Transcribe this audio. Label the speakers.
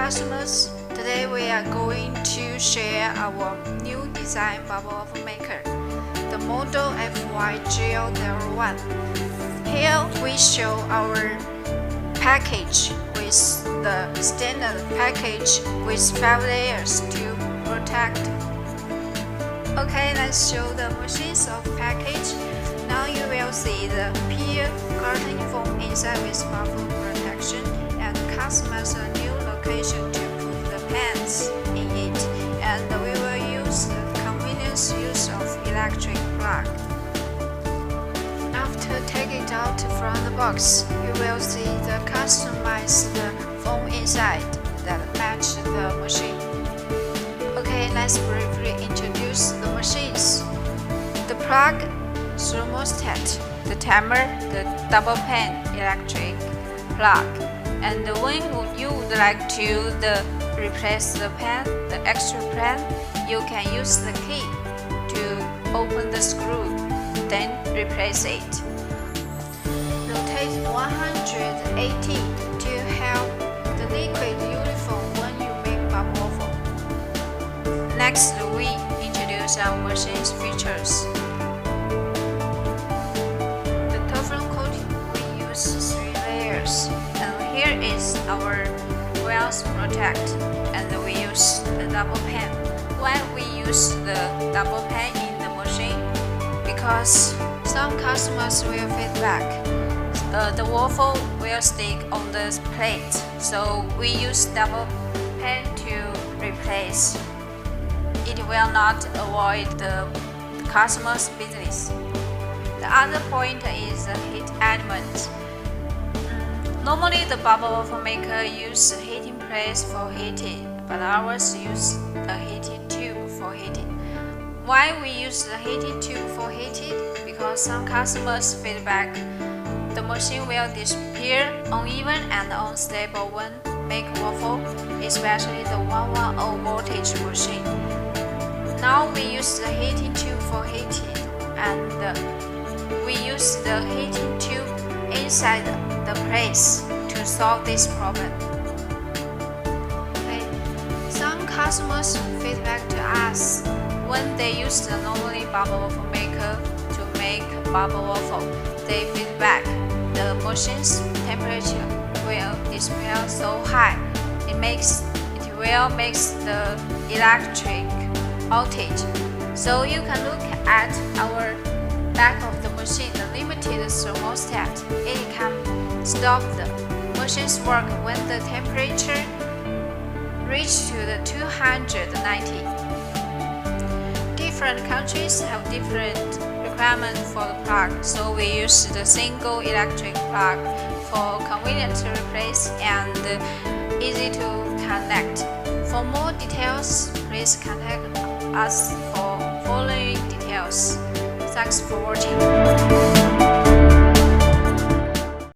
Speaker 1: customers, today we are going to share our new design bubble waffle maker, the model FY-GL01. Here we show our package with the standard package with 5 layers to protect. Okay, let's show the machines of package. Now you will see the peel carton foam inside with waffle protection and customize a new location to put the pans in it, and we will use the convenience use of electric plug. After taking it out from the box, you will see the customized foam inside that match the machine. Okay, let's briefly introduce the machines. The plug, thermostat, the timer, the double pan electric plug. And when you would like to replace the pan, the extra pan, you can use the key to open the screw, then replace it. Rotate 180 to help the liquid uniform when you make bubble waffle. Next, we introduce our machine's features. The Teflon coating, we use 3 layers. Here is our wells protect, and we use the double pan. Why we use the double pan in the machine? Because some customers will feedback the waffle will stick on the plate, so we use double pan to replace. It will not avoid the customer's business. The other point is the heat element. Normally, the bubble waffle maker uses a heating press for heating, but ours use a heating tube for heating. Why we use the heating tube for heating? Because some customers feedback the machine will disappear uneven and unstable when make waffle, especially the 110 voltage machine. Now we use the heating tube for heating, and we use the heating tube inside the place to solve this problem. Okay. Some customers feedback to us when they use the normally bubble waffle maker to make bubble waffle. They feedback the machine's temperature will display so high. It will make the electric outage. So you can look at our back of the machine, the limited thermostat. It can stop the machine's work when the temperature reaches to the 290. Different countries have different requirements for the plug, so we use the single electric plug for convenient to replace and easy to connect. For more details, please contact us for following details. Thanks for watching.